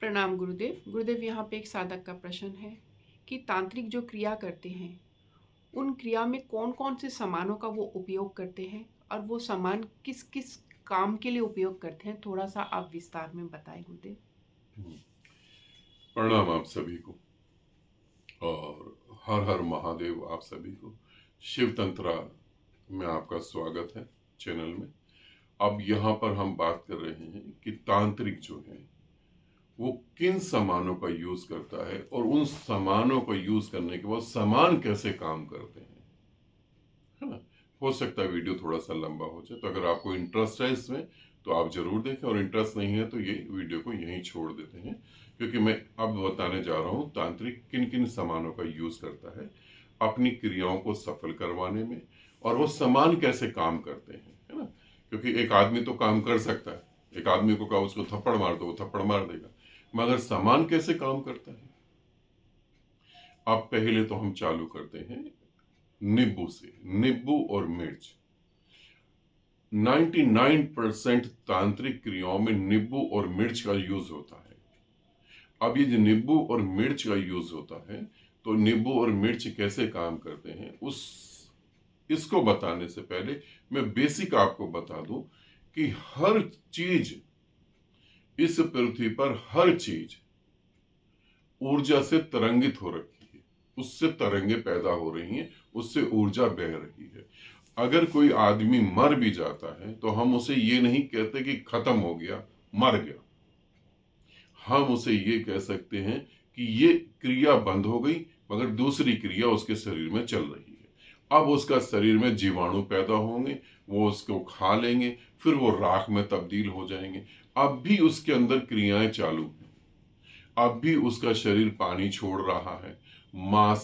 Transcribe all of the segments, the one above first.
प्रणाम गुरुदेव। गुरुदेव, यहाँ पे एक साधक का प्रश्न है कि तांत्रिक जो क्रिया करते हैं उन क्रिया में कौन कौन से सामानों का वो उपयोग करते हैं और वो सामान किस किस काम के लिए उपयोग करते हैं, थोड़ा सा आप विस्तार में बताएं गुरुदेव। प्रणाम आप सभी को और हर हर महादेव आप सभी को। शिव तंत्रा में आपका स्वागत है चैनल में। अब यहाँ पर हम बात कर रहे हैं कि तांत्रिक जो है वो किन सामानों का यूज करता है और उन सामानों को यूज करने के बाद सामान कैसे काम करते हैं, है ना। हो सकता है वीडियो थोड़ा सा लंबा हो जाए, तो अगर आपको इंटरेस्ट है इसमें तो आप जरूर देखें, और इंटरेस्ट नहीं है तो ये वीडियो को यहीं छोड़ देते हैं, क्योंकि मैं अब बताने जा रहा हूँ तांत्रिक किन किन सामानों का यूज करता है अपनी क्रियाओं को सफल करवाने में, और वो सामान कैसे काम करते हैं, है ना। क्योंकि एक आदमी तो काम कर सकता है, एक आदमी को कहा उसको थप्पड़ मार दो वो थप्पड़ मार देगा, मगर सामान कैसे काम करता है। अब पहले तो हम चालू करते हैं नींबू से। नींबू और मिर्च, 99% तांत्रिक क्रियाओं में नींबू और मिर्च का यूज होता है। अब ये जो नींबू और मिर्च का यूज होता है, तो नींबू और मिर्च कैसे काम करते हैं उस इसको बताने से पहले मैं बेसिक आपको बता दूं कि हर चीज, इस पृथ्वी पर हर चीज ऊर्जा से तरंगित हो रखी है, उससे तरंगे पैदा हो रही हैं, उससे ऊर्जा बह रही है। अगर कोई आदमी मर भी जाता है तो हम उसे ये नहीं कहते कि खत्म हो गया, मर गया। हम उसे ये कह सकते हैं कि ये क्रिया बंद हो गई, मगर दूसरी क्रिया उसके शरीर में चल रही है। अब उसका शरीर में जीवाणु पैदा होंगे, वो उसको खा लेंगे, फिर वो राख में तब्दील हो जाएंगे। अब भी उसके अंदर क्रियाएं चालू हैं, अब भी उसका शरीर पानी छोड़ रहा है, मांस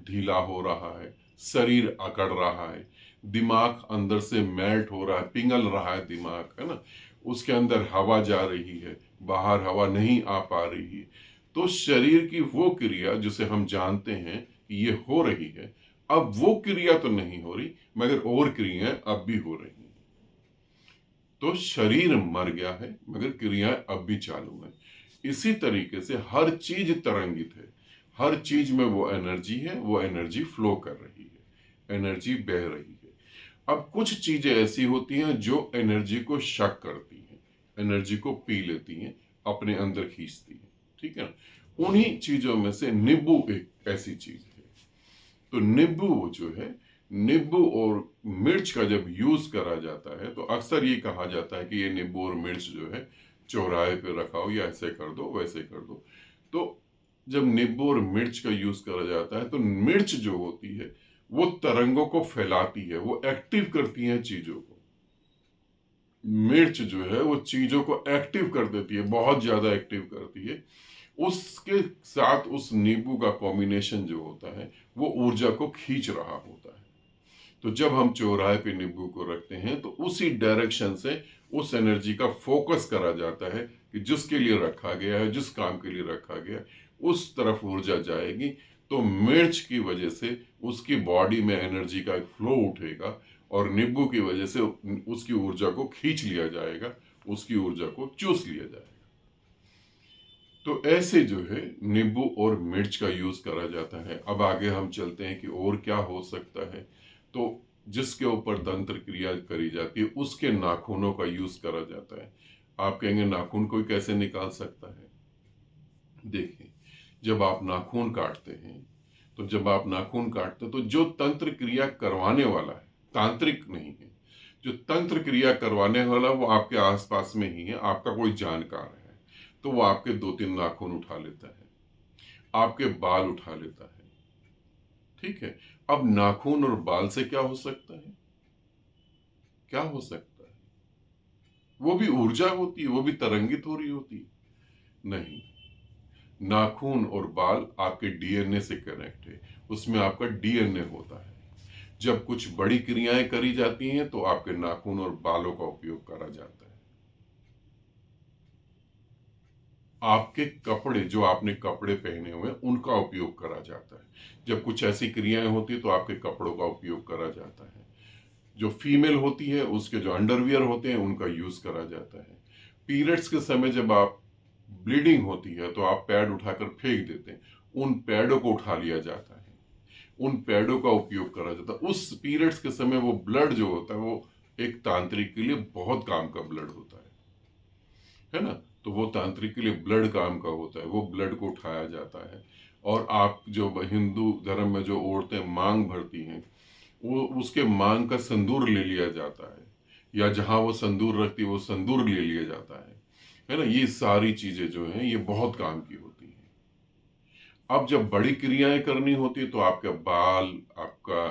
ढीला हो रहा है, शरीर अकड़ रहा है, दिमाग अंदर से मेल्ट हो रहा है, पिघल रहा है दिमाग, है ना। उसके अंदर हवा जा रही है, बाहर हवा नहीं आ पा रही है। तो शरीर की वो क्रिया जिसे हम जानते हैं कि ये हो रही है, अब वो क्रिया तो नहीं हो रही, मगर और क्रियाएं अब भी हो रही हैं। तो शरीर मर गया है, मगर क्रियाएं अब भी चालू है। इसी तरीके से हर चीज तरंगित है, हर चीज में वो एनर्जी है, वो एनर्जी फ्लो कर रही है, एनर्जी बह रही है। अब कुछ चीजें ऐसी होती हैं जो एनर्जी को शक करती हैं, एनर्जी को पी लेती हैं, अपने अंदर खींचती हैं, ठीक है ना। उन्हीं चीजों में से नींबू एक ऐसी चीज है। तो नींबू जो है, नींबू और मिर्च का जब यूज करा जाता है तो अक्सर ये कहा जाता है कि ये नींबू और मिर्च जो है चौराहे पे रखाओ, या ऐसे कर दो वैसे कर दो। तो जब नींबू और मिर्च का यूज करा जाता है तो मिर्च जो होती है वो तरंगों को फैलाती है, वो एक्टिव करती है चीजों को। मिर्च जो है वो चीजों को एक्टिव कर देती है, बहुत ज्यादा एक्टिव करती है। उसके साथ उस नींबू का कॉम्बिनेशन जो होता है वो ऊर्जा को खींच रहा होता है। तो जब हम चौराहे पे नींबू को रखते हैं तो उसी डायरेक्शन से उस एनर्जी का फोकस करा जाता है कि जिसके लिए रखा गया है, जिस काम के लिए रखा गया है, उस तरफ ऊर्जा जाएगी। तो मिर्च की वजह से उसकी बॉडी में एनर्जी का एक फ्लो उठेगा, और नींबू की वजह से उसकी ऊर्जा को खींच लिया जाएगा, उसकी ऊर्जा को चूस लिया जाएगा। तो ऐसे जो है नींबू और मिर्च का यूज करा जाता है। अब आगे हम चलते हैं कि और क्या हो सकता है। तो जिसके ऊपर तंत्र क्रिया करी जाती है उसके नाखूनों का यूज करा जाता है। आप कहेंगे नाखून कोई कैसे निकाल सकता है। देखिए, जब आप नाखून काटते हैं, तो जब आप नाखून काटते हैं तो जो तंत्र क्रिया करवाने वाला है, तांत्रिक नहीं है, जो तंत्र क्रिया करवाने वाला वो आपके आसपास में ही है, आपका कोई जानकार है, तो वो आपके 2-3 नाखून उठा लेता है, आपके बाल उठा लेता है, ठीक है। अब नाखून और बाल से क्या हो सकता है, क्या हो सकता है। वो भी ऊर्जा होती है, वो भी तरंगित हो रही होती है। नहीं, नाखून और बाल आपके डीएनए से कनेक्ट है, उसमें आपका डीएनए होता है। जब कुछ बड़ी क्रियाएं करी जाती हैं तो आपके नाखून और बालों का उपयोग करा जाता है। आपके कपड़े, जो आपने कपड़े पहने हुए हैं, उनका उपयोग करा जाता है। जब कुछ ऐसी क्रियाएं होती है तो आपके कपड़ों का उपयोग करा जाता है। जो फीमेल होती है उसके जो अंडरवियर होते हैं उनका यूज करा जाता है। पीरियड्स के समय जब आप ब्लीडिंग होती है तो आप पैड उठाकर फेंक देते हैं, उन पैडों को उठा लिया जाता है, उन पैडों का उपयोग करा जाता है। उस पीरियड्स के समय वो ब्लड जो होता है वो एक तांत्रिक के लिए बहुत काम का ब्लड होता है ना। तो वो तांत्रिक के लिए ब्लड काम का होता है, वो ब्लड को उठाया जाता है। और आप जो हिंदू धर्म में जो औरतें मांग भरती हैं, वो उसके मांग का संदूर ले लिया जाता है, या जहां वो संदूर रखती है वो संदूर ले लिया जाता है ना। ये सारी चीजें जो हैं ये बहुत काम की होती हैं। अब जब बड़ी क्रियाएं करनी होती है तो आपका बाल, आपका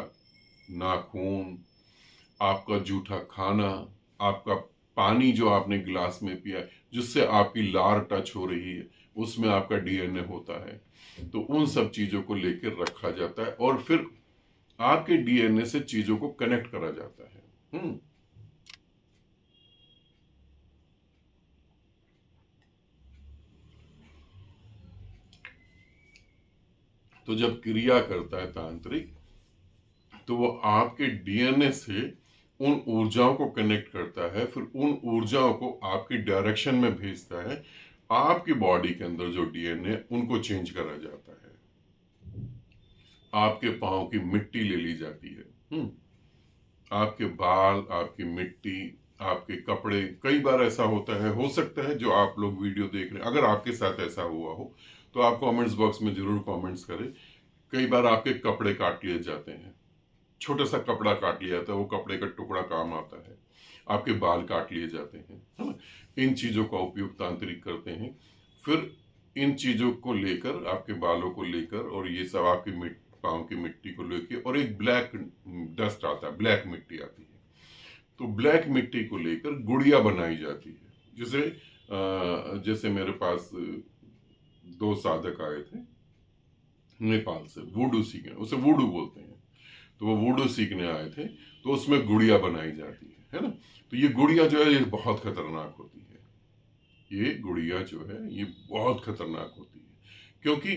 नाखून, आपका जूठा खाना, आपका पानी जो आपने गिलास में पिया जिससे आपकी लार टच हो रही है, उसमें आपका डीएनए होता है। तो उन सब चीजों को लेकर रखा जाता है और फिर आपके डीएनए से चीजों को कनेक्ट करा जाता है। तो जब क्रिया करता है तांत्रिक, तो वो आपके डीएनए से उन ऊर्जाओं को कनेक्ट करता है, फिर उन ऊर्जाओं को आपकी डायरेक्शन में भेजता है। आपकी बॉडी के अंदर जो डीएनए उनको चेंज करा जाता है। आपके पाँव की मिट्टी ले ली जाती है, आपके बाल, आपकी मिट्टी, आपके कपड़े। कई बार ऐसा होता है, हो सकता है जो आप लोग वीडियो देख रहे हैं अगर आपके साथ ऐसा हुआ हो तो आप कमेंट्स बॉक्स में जरूर कमेंट्स करें। कई बार आपके कपड़े काट लिए जाते हैं, छोटा सा कपड़ा काट लिया जाता है, वो कपड़े का टुकड़ा काम आता है। आपके बाल काट लिए जाते हैं, है ना। इन चीजों का उपयोग तांत्रिक करते हैं। फिर इन चीजों को लेकर, आपके बालों को लेकर और ये सब आपकी पाँव की मिट्टी को लेकर, और एक ब्लैक डस्ट आता है, ब्लैक मिट्टी आती है, तो ब्लैक मिट्टी को लेकर गुड़िया बनाई जाती है। जैसे मेरे पास दो साधक आए थे नेपाल से, वुडू सीखने, उसे वुडू बोलते हैं। तो वो वुडू सीखने आए थे, तो उसमें गुड़िया बनाई जाती है ना। तो ये गुड़िया जो है ये बहुत खतरनाक होती है। ये गुड़िया जो है ये बहुत खतरनाक होती है, क्योंकि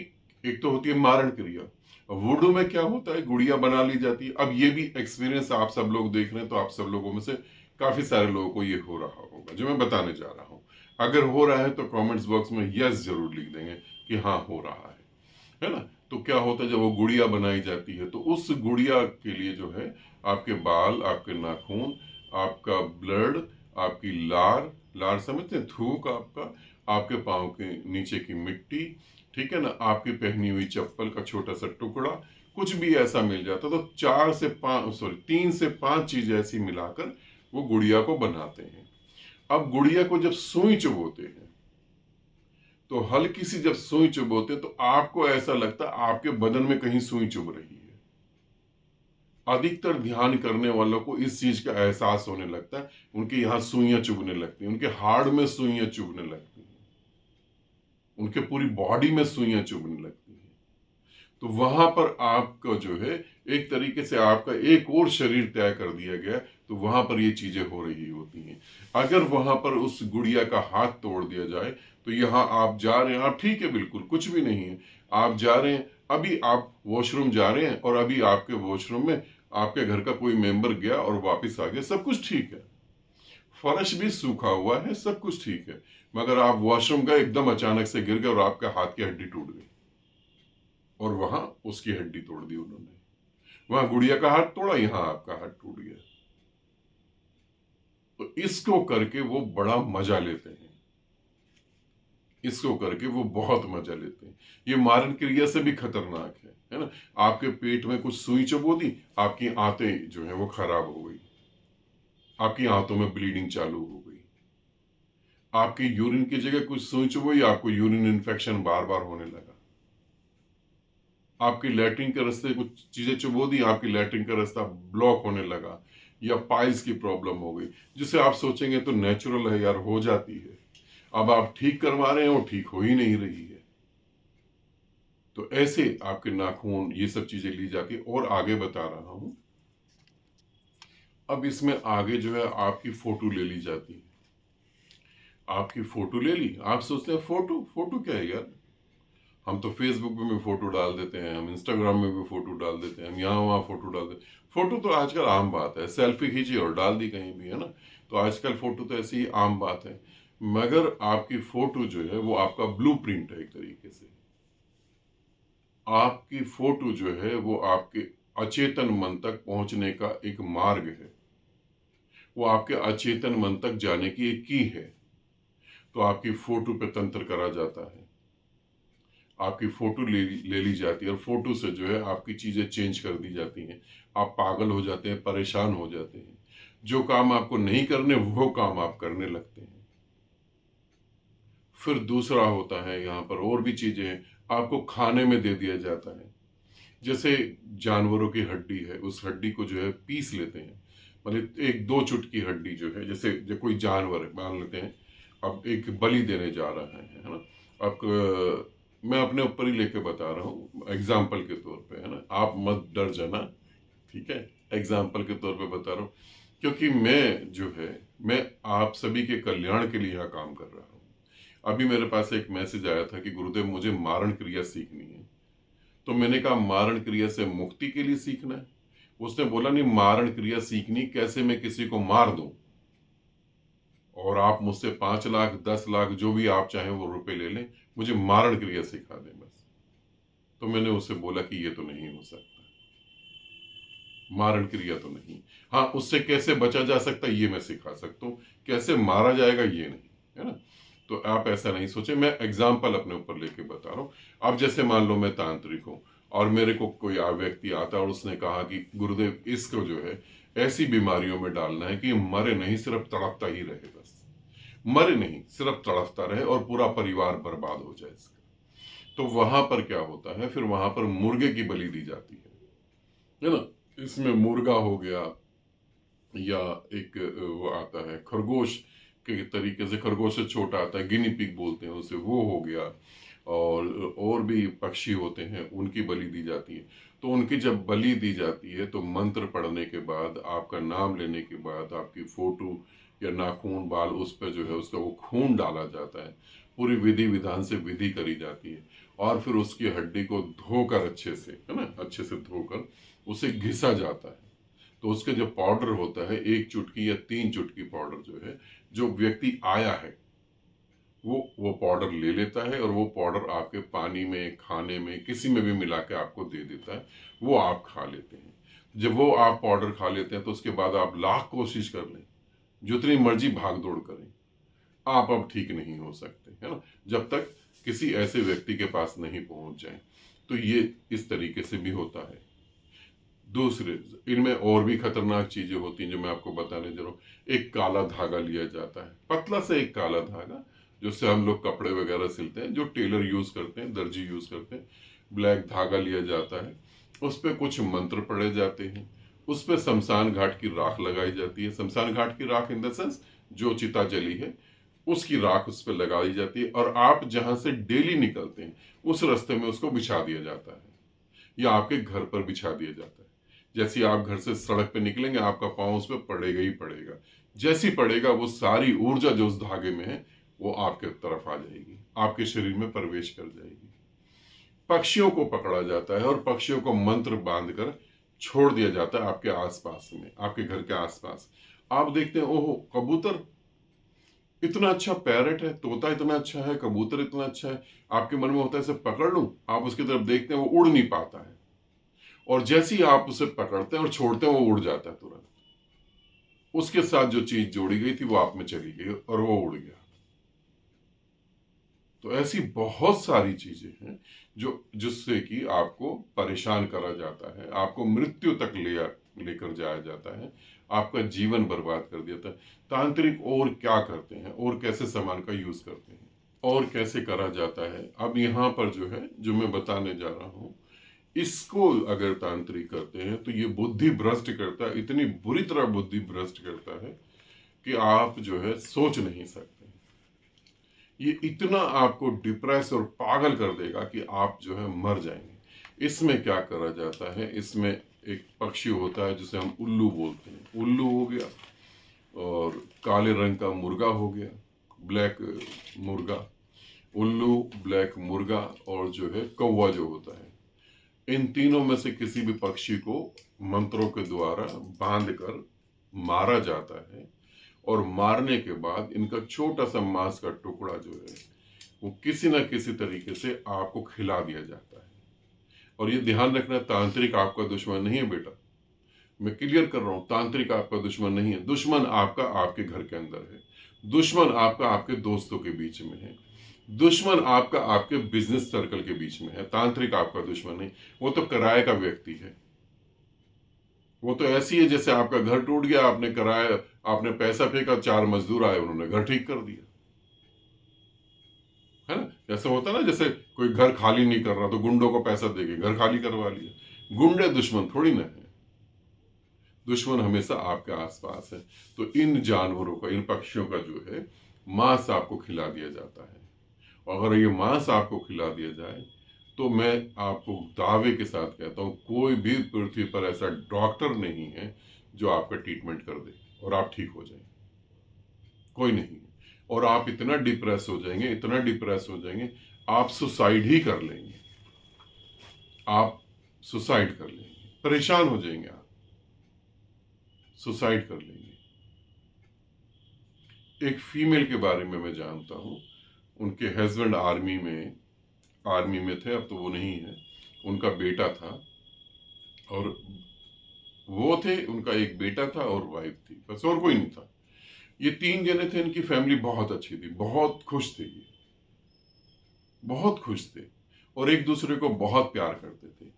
एक तो होती है मारण क्रिया। वुडू में क्या होता है, गुड़िया बना ली जाती है। अब ये भी एक्सपीरियंस आप सब लोग देख रहे हैं, तो आप सब लोगों में से काफी सारे लोगों को ये हो रहा होगा जो मैं बताने जा रहा हूं। अगर हो रहा है तो कमेंट्स बॉक्स में यस जरूर लिख देंगे कि हाँ हो रहा है ना। तो क्या होता है, जब वो गुड़िया बनाई जाती है तो उस गुड़िया के लिए जो है आपके बाल, आपके नाखून, आपका ब्लड, आपकी लार, लार समझते हैं, थूक आपका, आपके पाँव के नीचे की मिट्टी, ठीक है ना, आपकी पहनी हुई चप्पल का छोटा सा टुकड़ा, कुछ भी ऐसा मिल जाता तो 3 से 5 चीज ऐसी मिलाकर वो गुड़िया को बनाते हैं। अब गुड़िया को जब सुई चुभोते हैं, तो हल्की सी जब सुई चुभोते हैं तो आपको ऐसा लगता है आपके बदन में कहीं सुई चुभ रही है। अधिकतर ध्यान करने वालों को इस चीज का एहसास होने लगता है, उनके यहाँ सुइयां चुभने लगती हैं, उनके हार्ड में सुइयां चुभने लगती हैं, उनके पूरी बॉडी में सुइयां चुभने लगती हैं। तो वहां पर आपका जो है एक तरीके से आपका एक और शरीर तय कर दिया गया, तो वहां पर ये चीजें हो रही होती हैं। अगर वहां पर उस गुड़िया का हाथ तोड़ दिया जाए, तो यहाँ आप जा रहे हैं, आप ठीक है, बिल्कुल कुछ भी नहीं है, आप जा रहे हैं, अभी आप वॉशरूम जा रहे हैं और अभी आपके वॉशरूम में आपके घर का कोई मेंबर गया और वापिस आ गया, सब कुछ ठीक है, फर्श भी सूखा हुआ है, सब कुछ ठीक है, मगर आप वॉशरूम गए, एकदम अचानक से गिर गए और आपका हाथ की हड्डी टूट गई, और वहां उसकी हड्डी तोड़ दी उन्होंने। वहां गुड़िया का हाथ तोड़ा, यहां आपका हाथ टूट गया। तो इसको करके वो बड़ा मजा लेते हैं, इसको करके वो बहुत मजा लेते हैं। ये मारण क्रिया से भी खतरनाक है ना। आपके पेट में कुछ सुई चुभो दी, आपकी आंतें जो है वो खराब हो गई, आपकी आंतों में ब्लीडिंग चालू हो गई, आपकी यूरिन की जगह कुछ सुई चुभोई, आपको यूरिन इन्फेक्शन बार बार होने लगा, आपकी लैट्रिन के रास्ते कुछ चीजें चुभो दी, आपकी लैट्रिन का रास्ता ब्लॉक होने लगा, या पाइल्स की प्रॉब्लम हो गई, जिसे आप सोचेंगे तो नेचुरल है यार, हो जाती है। अब आप ठीक करवा रहे हैं, वो ठीक हो ही नहीं रही है। तो ऐसे आपके नाखून, ये सब चीजें ली जाती, और आगे बता रहा हूं। अब इसमें आगे जो है आपकी फोटो ले ली जाती है। आपकी फोटो ले ली, आप सोचते हैं फोटो फोटो क्या है यार, हम तो फेसबुक पे भी फोटो डाल देते हैं, हम इंस्टाग्राम में भी फोटो डाल देते हैं, हम यहाँ वहाँ फोटो डाल देते हैं। फोटो तो आजकल आम बात है, सेल्फी खींची और डाल दी कहीं भी, है ना। तो आजकल फोटो तो ऐसी ही आम बात है, मगर आपकी फोटो जो है वो आपका ब्लूप्रिंट है एक तरीके से। आपकी फोटो जो है वो आपके अचेतन मन तक पहुंचने का एक मार्ग है, वो आपके अचेतन मन तक जाने की एक की है। तो आपकी फोटो पे तंत्र करा जाता है, आपकी फोटो ले ली जाती है और फोटो से जो है आपकी चीजें चेंज कर दी जाती हैं। आप पागल हो जाते हैं, परेशान हो जाते हैं, जो काम आपको नहीं करने वो काम आप करने लगते हैं। फिर दूसरा होता है, यहाँ पर और भी चीजें हैं, आपको खाने में दे दिया जाता है। जैसे जानवरों की हड्डी है, उस हड्डी को जो है पीस लेते हैं, मतलब एक दो चुटकी हड्डी जो है, जैसे जो कोई जानवर है मान लेते हैं, अब एक बलि देने जा रहा है ना। अब मैं अपने ऊपर ही लेके बता रहा हूँ एग्जाम्पल के तौर पे, है ना, आप मत डर जाना, ठीक है, एग्जाम्पल के तौर पे बता रहा हूँ, क्योंकि मैं जो है मैं आप सभी के कल्याण के लिए यहाँ काम कर रहा हूँ। अभी मेरे पास एक मैसेज आया था कि गुरुदेव मुझे मारण क्रिया सीखनी है। तो मैंने कहा मारण क्रिया से मुक्ति के लिए सीखना है? उसने बोला नहीं, मारण क्रिया सीखनी कैसे मैं किसी को मार दूं, और आप मुझसे 5 लाख 10 लाख जो भी आप चाहें वो रुपए ले लें, मुझे मारण क्रिया सिखा दें बस। तो मैंने उससे बोला कि ये तो नहीं हो सकता, मारण क्रिया तो नहीं। हाँ, उससे कैसे बचा जा सकता है ये मैं सिखा सकता हूँ, कैसे मारा जाएगा ये नहीं, है ना। तो आप ऐसा नहीं सोचे, मैं एग्जाम्पल अपने ऊपर लेके बता रहा हूँ। अब जैसे मान लो मैं तांत्रिक हूँ और मेरे को कोई व्यक्ति आता है और उसने कहा कि गुरुदेव इसको जो है ऐसी बीमारियों में डालना है कि मरे नहीं, सिर्फ तड़पता ही रहे, बस मरे नहीं सिर्फ तड़पता रहे और पूरा परिवार बर्बाद हो जाए इसका। तो वहां पर क्या होता है, फिर वहां पर मुर्गे की बलि दी जाती है ना। इसमें मुर्गा हो गया, या एक वो आता है खरगोश के तरीके से, खरगोश से छोटा आता है, गिनी पिग बोलते हैं उसे, वो हो गया। और भी पक्षी होते हैं, उनकी बलि दी जाती है। तो उनकी जब बलि दी जाती है तो मंत्र पढ़ने के बाद, आपका नाम लेने के बाद, आपकी फोटो या नाखून बाल उस पर जो है उसका वो खून डाला जाता है, पूरी विधि विधान से विधि करी जाती है। और फिर उसकी हड्डी को धोकर अच्छे से, है ना, अच्छे से धोकर उसे घिसा जाता है। तो उसके जो पाउडर होता है, 1 चुटकी या 3 चुटकी पाउडर जो है, जो व्यक्ति आया है वो पाउडर ले लेता है और वो पाउडर आपके पानी में, खाने में, किसी में भी मिला के आपको दे देता है, वो आप खा लेते हैं। जब वो आप पाउडर खा लेते हैं तो उसके बाद आप लाख कोशिश कर लें, जितनी मर्जी भाग दौड़ करें, आप अब ठीक नहीं हो सकते, है ना, जब तक किसी ऐसे व्यक्ति के पास नहीं पहुंच जाए। तो ये इस तरीके से भी होता है। दूसरे, इनमें और भी खतरनाक चीजें होती हैं जो मैं आपको बताने जा रहा हूँ। एक काला धागा लिया जाता है, पतला से एक काला धागा, जिससे हम लोग कपड़े वगैरह सिलते हैं, जो टेलर यूज करते हैं, दर्जी यूज करते हैं। ब्लैक धागा लिया जाता है, उस पर कुछ मंत्र पढ़े जाते हैं, उस पर शमशान घाट की राख लगाई जाती है। शमशान घाट की राख इन द सेंस जो चिता जली है उसकी राख उस पर लगाई जाती है, और आप जहां से डेली निकलते हैं उस रास्ते में उसको बिछा दिया जाता है, या आपके घर पर बिछा दिया जाता है। जैसे आप घर से सड़क पे निकलेंगे, आपका पांव उस पर पड़ेगा ही पड़ेगा। जैसी पड़ेगा वो सारी ऊर्जा जो उस धागे में है वो आपके तरफ आ जाएगी, आपके शरीर में प्रवेश कर जाएगी। पक्षियों को पकड़ा जाता है और पक्षियों को मंत्र बांधकर छोड़ दिया जाता है आपके आसपास में, आपके घर के आसपास। आप देखते हैं, ओहो, कबूतर इतना अच्छा, पैरट है, तोता इतना अच्छा है, कबूतर इतना अच्छा है, आपके मन में होता है इसे पकड़ लूं। आप उसकी तरफ देखते हैं, वो उड़ नहीं पाता है, और जैसे ही आप उसे पकड़ते हैं और छोड़ते हैं वो उड़ जाता है तुरंत। उसके साथ जो चीज जोड़ी गई थी वो आप में चली गई और वो उड़ गया। तो ऐसी बहुत सारी चीजें हैं जो जिससे कि आपको परेशान करा जाता है, आपको मृत्यु तक लेकर जाया जाता है, आपका जीवन बर्बाद कर देता है। तांत्रिक और क्या करते हैं और कैसे सामान का यूज करते हैं और कैसे करा जाता है, अब यहाँ पर जो है जो मैं बताने जा रहा हूँ, इसको अगर तांत्रिक करते हैं तो ये बुद्धि भ्रष्ट करता है, इतनी बुरी तरह बुद्धि भ्रष्ट करता है कि आप जो है सोच नहीं सकते। ये इतना आपको डिप्रेस और पागल कर देगा कि आप जो है मर जाएंगे। इसमें क्या करा जाता है, इसमें एक पक्षी होता है जिसे हम उल्लू बोलते हैं, उल्लू हो गया, और काले रंग का मुर्गा हो गया, ब्लैक मुर्गा, उल्लू, ब्लैक मुर्गा, और जो है कौवा जो होता है। इन तीनों में से किसी भी पक्षी को मंत्रों के द्वारा बांधकर मारा जाता है, और मारने के बाद इनका छोटा सा मांस का टुकड़ा जो है वो किसी ना किसी तरीके से आपको खिला दिया जाता है। और ये ध्यान रखना, तांत्रिक आपका दुश्मन नहीं है बेटा, मैं क्लियर कर रहा हूं, तांत्रिक आपका दुश्मन नहीं है। दुश्मन आपका आपके घर के अंदर है, दुश्मन आपका आपके दोस्तों के बीच में है, दुश्मन आपका आपके बिजनेस सर्कल के बीच में है। तांत्रिक आपका दुश्मन नहीं, वो तो किराए का व्यक्ति है। वो तो ऐसी है जैसे आपका घर टूट गया, आपने किराया, आपने पैसा फेंका, 4 मजदूर आए, उन्होंने घर ठीक कर दिया, है ना। जैसे होता है ना, जैसे कोई घर खाली नहीं कर रहा तो गुंडों को पैसा देके घर खाली करवा लिया। गुंडे दुश्मन थोड़ी ना है, दुश्मन हमेशा आपके आसपास है। तो इन जानवरों का, इन पक्षियों का जो है मांस आपको खिला दिया जाता है। और अगर ये मांस आपको खिला दिया जाए तो मैं आपको दावे के साथ कहता हूं, कोई भी पृथ्वी पर ऐसा डॉक्टर नहीं है जो आपका ट्रीटमेंट कर दे और आप ठीक हो जाए, कोई नहीं है। और आप इतना डिप्रेस हो जाएंगे, इतना डिप्रेस हो जाएंगे, आप सुसाइड ही कर लेंगे, आप सुसाइड कर लेंगे, परेशान हो जाएंगे, आप सुसाइड कर लेंगे। एक फीमेल के बारे में मैं जानता हूं, उनके हस्बैंड आर्मी में थे, अब तो वो नहीं है। उनका बेटा था और वो थे, उनका एक बेटा था और वाइफ थी, बस, और कोई नहीं था। ये 3 जने थे, इनकी फैमिली बहुत अच्छी थी, बहुत खुश थे, ये बहुत खुश थे और एक दूसरे को बहुत प्यार करते थे।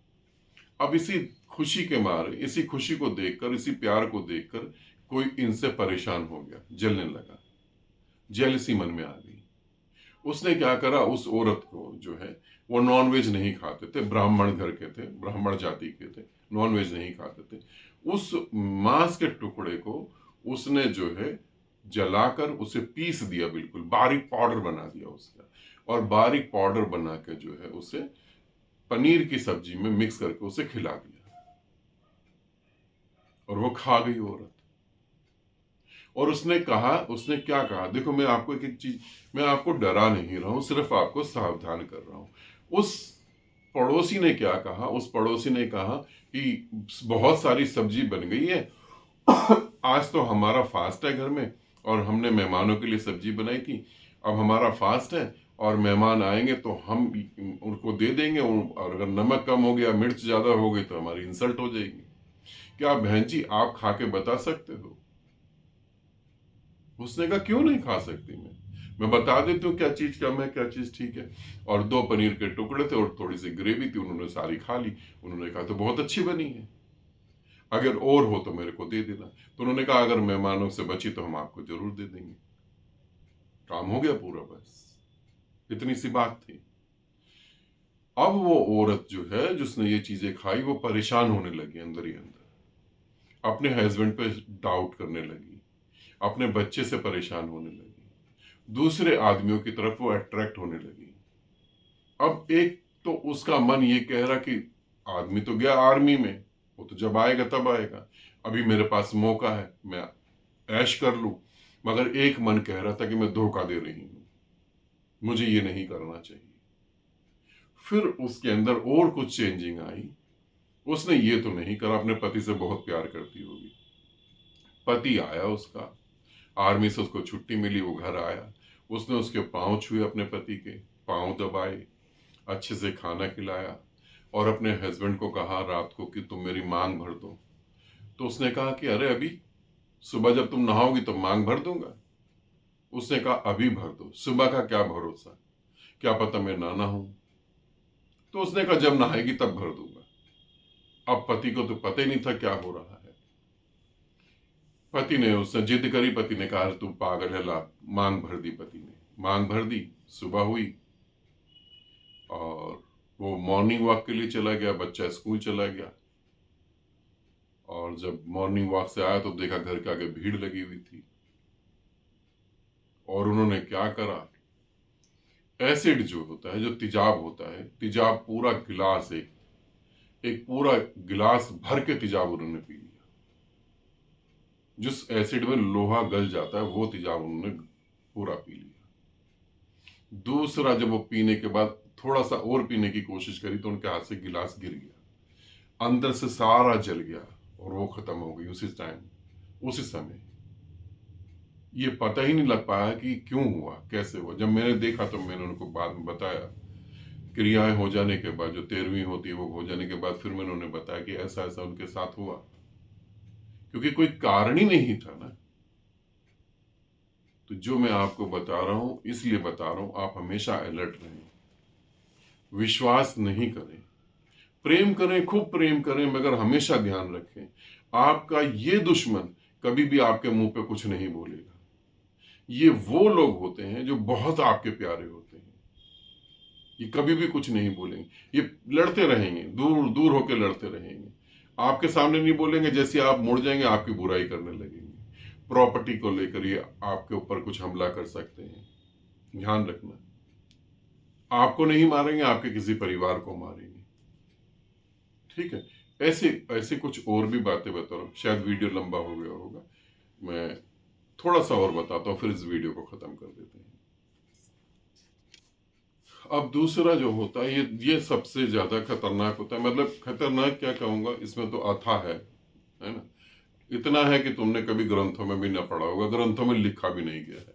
अब इसी खुशी के मारे, इसी खुशी को देखकर, इसी प्यार को देखकर कोई इनसे परेशान हो गया, जलने लगा, जेलसी मन में आ गई। उसने क्या करा, उस औरत को जो है, वो नॉनवेज नहीं खाते थे, ब्राह्मण घर के थे, ब्राह्मण जाति के थे, नॉनवेज नहीं खाते थे। उस मांस के टुकड़े को उसने जो है जलाकर उसे पीस दिया, बिल्कुल बारीक पाउडर बना दिया उसका, और बारीक पाउडर बना के जो है उसे पनीर की सब्जी में मिक्स करके उसे खिला दिया और वो खा गई औरत। और उसने कहा, उसने क्या कहा, देखो मैं आपको एक एक चीज, मैं आपको डरा नहीं रहा हूं, सिर्फ आपको सावधान कर रहा हूं। उस पड़ोसी ने क्या कहा, उस पड़ोसी ने कहा कि बहुत सारी सब्जी बन गई है, आज तो हमारा फास्ट है घर में और हमने मेहमानों के लिए सब्जी बनाई थी, अब हमारा फास्ट है और मेहमान आएंगे तो हम उनको दे देंगे, और अगर नमक कम हो गया, मिर्च ज्यादा हो गई तो हमारी इंसल्ट हो जाएगी। क्या बहन जी आप खा के बता सकते हो? उसने कहा क्यों नहीं खा सकती, मैं बता देती हूँ क्या चीज कम है, क्या चीज ठीक है। और 2 पनीर के टुकड़े थे और थोड़ी सी ग्रेवी थी, उन्होंने सारी खा ली। उन्होंने कहा तो बहुत अच्छी बनी है, अगर और हो तो मेरे को दे देना। तो उन्होंने कहा अगर मेहमानों से बची तो हम आपको जरूर दे देंगे। काम हो गया पूरा, बस इतनी सी बात थी। अब वो औरत जो है, जिसने ये चीजें खाई, वो परेशान होने लगी अंदर ही अंदर, अपने हस्बैंड पे डाउट करने लगी, अपने बच्चे से परेशान होने लगी, दूसरे आदमियों की तरफ वो अट्रैक्ट होने लगी। अब एक तो उसका मन ये कह रहा कि आदमी तो गया आर्मी में, वो तो जब आएगा तब आएगा, अभी मेरे पास मौका है, मैं ऐश कर लूं। मगर एक मन कह रहा था कि मैं धोखा दे रही हूं, मुझे ये नहीं करना चाहिए। फिर उसके अंदर और कुछ चेंजिंग आई। उसने ये तो नहीं करा, अपने पति से बहुत प्यार करती होगी। पति आया उसका, आर्मी से उसको छुट्टी मिली, वो घर आया, उसने उसके पांव छुए, अपने पति के पांव दबाए, अच्छे से खाना खिलाया और अपने हस्बैंड को कहा रात को कि तुम मेरी मांग भर दो। तो उसने कहा कि अरे अभी सुबह जब तुम नहाओगी तो मांग भर दूंगा। उसने कहा अभी भर दो, सुबह का क्या भरोसा, क्या पता मैं ना नहाऊं। तो उसने कहा जब नहाएगी तब भर दूंगा। अब पति को तो पता ही नहीं था क्या हो रहा है। पति ने, उसने जिद करी, पति ने कहा तू पागल है, ला मांग भर दी। पति ने मांग भर दी, सुबह हुई और वो मॉर्निंग वॉक के लिए चला गया, बच्चा स्कूल चला गया। और जब मॉर्निंग वॉक से आया तो देखा घर के आगे भीड़ लगी हुई थी। और उन्होंने क्या करा, एसिड जो होता है, जो तेजाब होता है, तेजाब पूरा गिलास, एक पूरा गिलास भर के तेजाब उन्होंने पी लिया। जिस एसिड में लोहा गल जाता है वो तेजाब उन्होंने पूरा पी लिया। दूसरा, जब वो पीने के बाद थोड़ा सा और पीने की कोशिश करी तो उनके हाथ से गिलास गिर गया, अंदर से सारा जल गया और वो खत्म हो गई उसी टाइम, उसी समय। ये पता ही नहीं लग पाया कि क्यों हुआ, कैसे हुआ। जब मैंने देखा तो मैंने उनको बाद में बताया, क्रियाएं हो जाने के बाद, जो 13वीं होती है वो हो जाने के बाद, फिर मैंने उन्हें बताया कि ऐसा ऐसा उनके साथ हुआ, क्योंकि कोई कारण ही नहीं था ना। तो जो मैं आपको बता रहा हूं इसलिए बता रहा हूं, आप हमेशा अलर्ट रहें, विश्वास नहीं करें, प्रेम करें, खूब प्रेम करें, मगर हमेशा ध्यान रखें आपका ये दुश्मन कभी भी आपके मुंह पे कुछ नहीं बोलेगा। ये वो लोग होते हैं जो बहुत आपके प्यारे होते हैं, ये कभी भी कुछ नहीं बोलेंगे, ये लड़ते रहेंगे, दूर दूर होकर लड़ते रहेंगे, आपके सामने नहीं बोलेंगे, जैसे आप मुड़ जाएंगे आपकी बुराई करने लगेंगे। प्रॉपर्टी को लेकर ये आपके ऊपर कुछ हमला कर सकते हैं, ध्यान रखना। आपको नहीं मारेंगे, आपके किसी परिवार को मारेंगे, ठीक है। ऐसे ऐसे कुछ और भी बातें बता रहा हूँ, शायद वीडियो लंबा हो गया होगा, मैं थोड़ा सा और बताता हूँ, फिर इस वीडियो को खत्म कर देते हैं। अब दूसरा जो होता है, ये सबसे ज्यादा खतरनाक होता है, मतलब खतरनाक क्या कहूंगा, इसमें तो अथाह है ना। इतना है कि तुमने कभी ग्रंथों में भी ना पढ़ा होगा, ग्रंथों में लिखा भी नहीं गया है।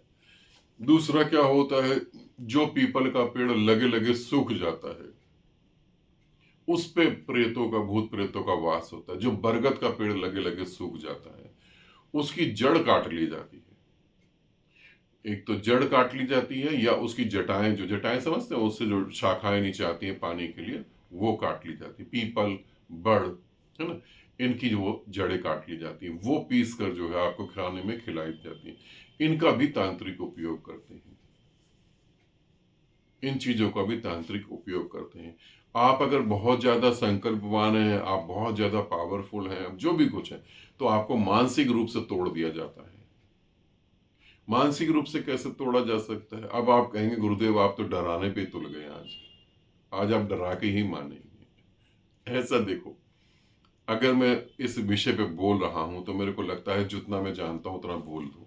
दूसरा क्या होता है, जो पीपल का पेड़ लगे लगे सूख जाता है, उस पे प्रेतों का, भूत प्रेतों का वास होता है। जो बरगद का पेड़ लगे लगे सूख जाता है, उसकी जड़ काट ली जाती है। एक तो जड़ काट ली जाती है, या उसकी जटाएं, जो जटाएं समझते हैं, उससे जो शाखाएं नीचे आती हैं पानी के लिए, वो काट ली जाती है। पीपल, बड़, है ना, इनकी जो वो जड़ें काट ली जाती हैं, वो पीस कर जो है आपको खाने में खिलाई जाती है। इनका भी तांत्रिक उपयोग करते हैं, इन चीजों का भी तांत्रिक उपयोग करते हैं। आप अगर बहुत ज्यादा संकल्पवान हैं, आप बहुत ज्यादा पावरफुल हैं, जो भी कुछ है, तो आपको मानसिक रूप से तोड़ दिया जाता है। मानसिक रूप से कैसे तोड़ा जा सकता है? अब आप कहेंगे गुरुदेव आप तो डराने पे तुल गए, आज आप डरा के ही मानेंगे। ऐसा देखो, अगर मैं इस विषय पे बोल रहा हूं तो मेरे को लगता है जितना मैं जानता हूं उतना बोल दूं।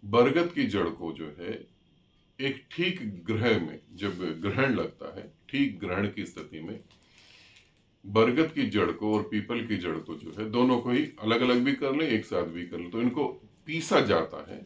बरगद की जड़ को जो है, एक ठीक ग्रह में जब ग्रहण लगता है, ठीक ग्रहण की स्थिति में बरगद की जड़ को और पीपल की जड़ को जो है, दोनों को ही अलग अलग भी कर लें, एक साथ भी कर लें, तो इनको पीसा जाता है।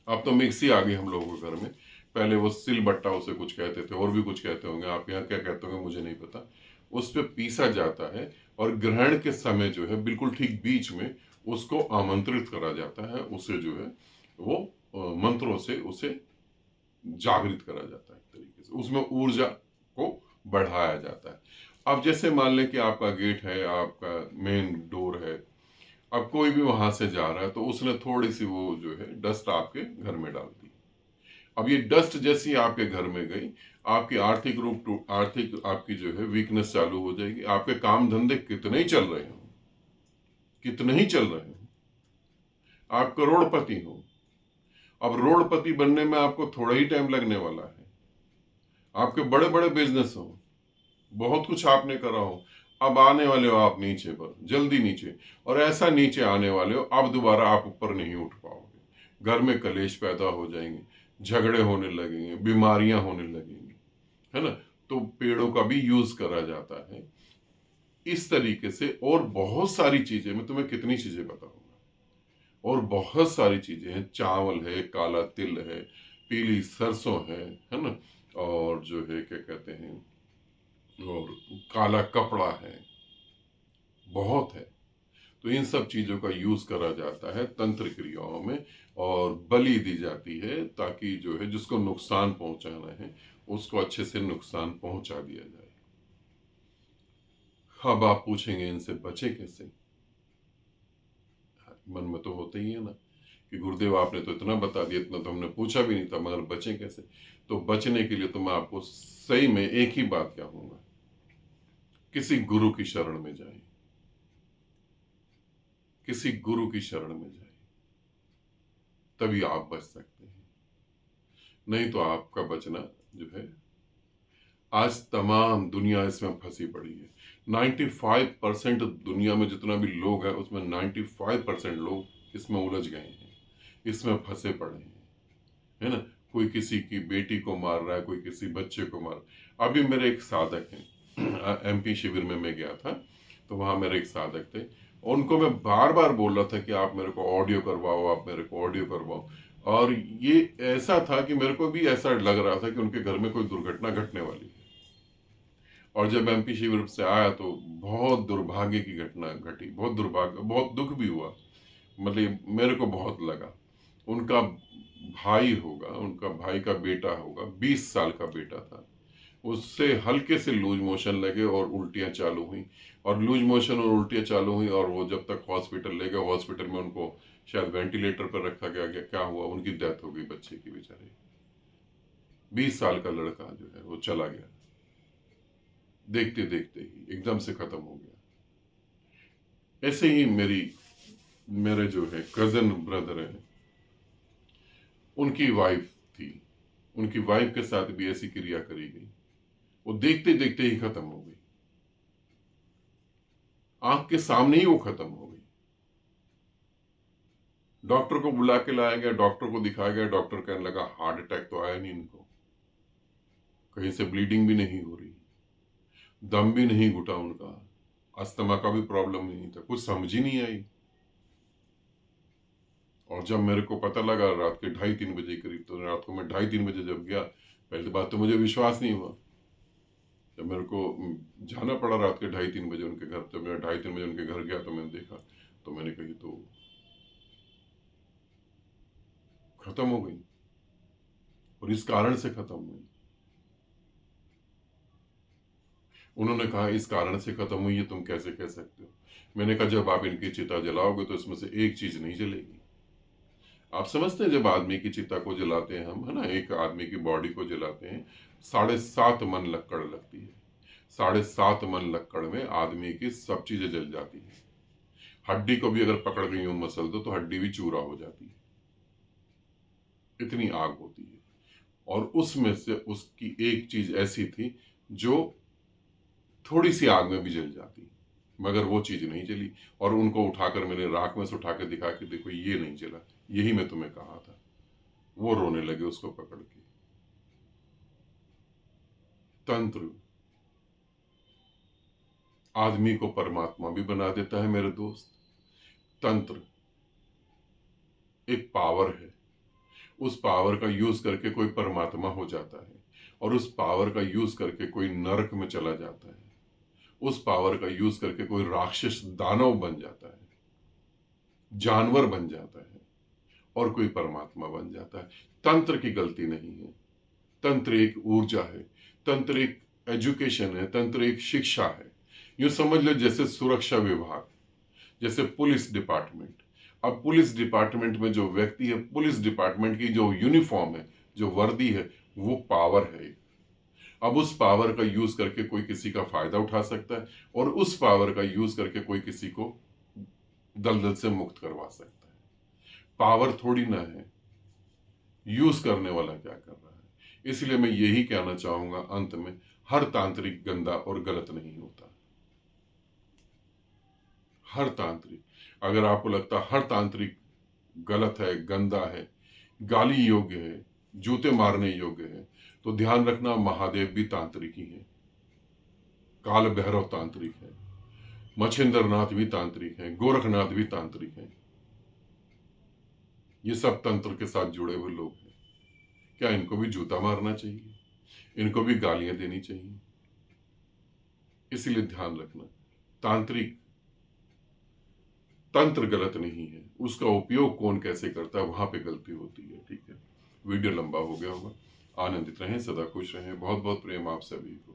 अब तो मिक्सी आ गई हम लोगों के घर में, पहले वो सिलबट्टा उसे कुछ कहते थे, और भी कुछ कहते होंगे, आप यहाँ क्या कहते होंगे मुझे नहीं पता। उस पर पीसा जाता है, और ग्रहण के समय जो है बिल्कुल ठीक बीच में उसको आमंत्रित करा जाता है, उसे जो है वो मंत्रों से उसे जागृत करा जाता है, एक तरीके से उसमें ऊर्जा को बढ़ाया जाता है। अब जैसे मान लें कि आपका गेट है, आपका मेन डोर है, अब कोई भी वहां से जा रहा है, तो उसने थोड़ी सी वो जो है डस्ट आपके घर में डाल दी। अब ये डस्ट जैसी आपके घर में गई, आपकी आर्थिक आपकी जो है वीकनेस चालू हो जाएगी। आपके काम धंधे कितने ही चल रहे हो, कितने ही चल रहे हो, आप करोड़पति हो, अब रोडपति बनने में आपको थोड़ा ही टाइम लगने वाला है। आपके बड़े बड़े बिजनेस हो, बहुत कुछ आपने करा हो, अब आने वाले हो आप नीचे पर, जल्दी नीचे, और ऐसा नीचे आने वाले हो अब दोबारा आप ऊपर नहीं उठ पाओगे। घर में कलेश पैदा हो जाएंगे, झगड़े होने लगेंगे, बीमारियां होने लगेंगी, है ना। तो पेड़ों का भी यूज करा जाता है इस तरीके से, और बहुत सारी चीजें, मैं तुम्हें कितनी चीजें बताऊंगा, और बहुत सारी चीजें हैं। चावल है, काला तिल है, पीली सरसों है ना, और जो है क्या कहते हैं, और काला कपड़ा है, बहुत है। तो इन सब चीजों का यूज करा जाता है तंत्र क्रियाओं में, और बलि दी जाती है, ताकि जो है जिसको नुकसान पहुंचाना है उसको अच्छे से नुकसान पहुंचा दिया जाए। अब आप पूछेंगे इनसे बचे कैसे? मन में तो होता ही है ना कि गुरुदेव आपने तो इतना बता दिया, इतना तो हमने पूछा भी नहीं था, मगर बचे कैसे? तो बचने के लिए तो मैं आपको सही में एक ही बात कहूंगा, किसी गुरु की शरण में जाए, किसी गुरु की शरण में जाए, तभी आप बच सकते हैं। नहीं तो आपका बचना जो है, आज तमाम दुनिया इसमें फंसी पड़ी है। 95% दुनिया में जितना भी लोग हैं उसमें 95% लोग इसमें उलझ गए हैं, इसमें फंसे पड़े हैं, है ना। कोई किसी की बेटी को मार रहा है, कोई किसी बच्चे को मार। अभी मेरे एक साधक हैं, एमपी शिविर में मैं गया था, तो वहां मेरे एक साधक थे, उनको मैं बार बार बोल रहा था कि आप मेरे को ऑडियो करवाओ, आप मेरे को ऑडियो करवाओ। और ये ऐसा था कि मेरे को भी ऐसा लग रहा था कि उनके घर में कोई दुर्घटना घटने वाली है। और जब एमपी शिविर से आया तो बहुत दुर्भाग्य की घटना घटी, बहुत दुर्भाग्य, बहुत दुख भी हुआ। मतलब मेरे को बहुत लगा। उनका भाई होगा, उनका भाई का बेटा होगा, 20 साल का बेटा था। उससे हल्के से लूज मोशन लगे और उल्टियां चालू हुई, और लूज मोशन और उल्टियां चालू हुई, और वो जब तक हॉस्पिटल ले गए, हॉस्पिटल में उनको शायद वेंटिलेटर पर रखा गया, क्या हुआ, उनकी डेथ हो गई बच्चे की, बेचारे। 20 साल का लड़का जो है वो चला गया, देखते देखते ही एकदम से खत्म हो गया। ऐसे ही मेरे जो है कजन ब्रदर है, उनकी वाइफ थी, उनकी वाइफ के साथ भी ऐसी क्रिया करी गई, वो देखते देखते ही खत्म हो गई, आंख के सामने ही वो खत्म हो गई। डॉक्टर को बुला के लाया गया, डॉक्टर को दिखाया गया, डॉक्टर कहने लगा हार्ट अटैक तो आया नहीं इनको, कहीं से ब्लीडिंग भी नहीं हो रही, दम भी नहीं घुटा उनका, अस्थमा का भी प्रॉब्लम नहीं था, कुछ समझ ही नहीं आई। और जब मेरे को पता लगा रात के 2:30-3 बजे करीब, तो रात को मैं 2:30-3 बजे जब गया, पहली बात तो मुझे विश्वास नहीं हुआ। जब मेरे को जाना पड़ा रात के 2:30-3 बजे उनके घर, जब मैं 2:30-3 बजे उनके घर गया तो मैंने देखा, तो मैंने कही तो खत्म हो गई, और इस कारण से खत्म हुई। उन्होंने कहा इस कारण से खत्म हुई है, तुम कैसे कह सकते हो? मैंने कहा जब आप इनकी चिता जलाओगे तो इसमें से एक चीज नहीं जलेगी। आप समझते हैं जब आदमी की चिता को जलाते हैं हम, है ना, एक आदमी की बॉडी को जलाते हैं, 7.5 मन लक्कड़ लगती है। 7.5 मन लक्कड़ में आदमी की सब चीजें जल जाती है। हड्डी को भी अगर पकड़ के यूं मसल दो तो हड्डी भी चूरा हो जाती है, इतनी आग होती है। और उसमें से उसकी एक चीज ऐसी थी जो थोड़ी सी आग में भी जल जाती, मगर वो चीज नहीं जली। और उनको उठाकर मैंने राख में से उठा के दिखा कि देखो ये नहीं जला, यही मैं तुम्हें कहा था। वो रोने लगे उसको पकड़ के। तंत्र आदमी को परमात्मा भी बना देता है मेरे दोस्त। तंत्र एक पावर है, उस पावर का यूज करके कोई परमात्मा हो जाता है, और उस पावर का यूज करके कोई नरक में चला जाता है, उस पावर का यूज करके कोई राक्षस दानव बन जाता है, जानवर बन जाता है, और कोई परमात्मा बन जाता है। तंत्र की गलती नहीं है। तंत्र एक ऊर्जा है, तंत्र एक एजुकेशन है, तंत्र एक शिक्षा है। यूं समझ लो जैसे सुरक्षा विभाग, जैसे पुलिस डिपार्टमेंट। अब पुलिस डिपार्टमेंट में जो व्यक्ति है, पुलिस डिपार्टमेंट की जो यूनिफॉर्म है, जो वर्दी है, वो पावर है। अब उस पावर का यूज करके कोई किसी का फायदा उठा सकता है, और उस पावर का यूज करके कोई किसी को दलदल से मुक्त करवा सकता है। पावर थोड़ी ना है, यूज करने वाला क्या कर रहा है। इसलिए मैं यही कहना चाहूंगा अंत में, हर तांत्रिक गंदा और गलत नहीं होता। हर तांत्रिक, अगर आपको लगता है हर तांत्रिक गलत है, गंदा है, गाली योग्य है, जूते मारने योग्य है, तो ध्यान रखना महादेव भी तांत्रिक ही है, काल भैरव तांत्रिक है, मच्छिंद्र नाथ भी तांत्रिक है, गोरखनाथ भी तांत्रिक है। ये सब तंत्र के साथ जुड़े हुए लोग हैं। क्या इनको भी जूता मारना चाहिए? इनको भी गालियां देनी चाहिए? इसलिए ध्यान रखना, तांत्रिक तंत्र गलत नहीं है, उसका उपयोग कौन कैसे करता है वहां पे गलती होती है। ठीक है, वीडियो लंबा हो गया होगा। आनंदित रहें, सदा खुश रहें। बहुत बहुत प्रेम आप सभी को।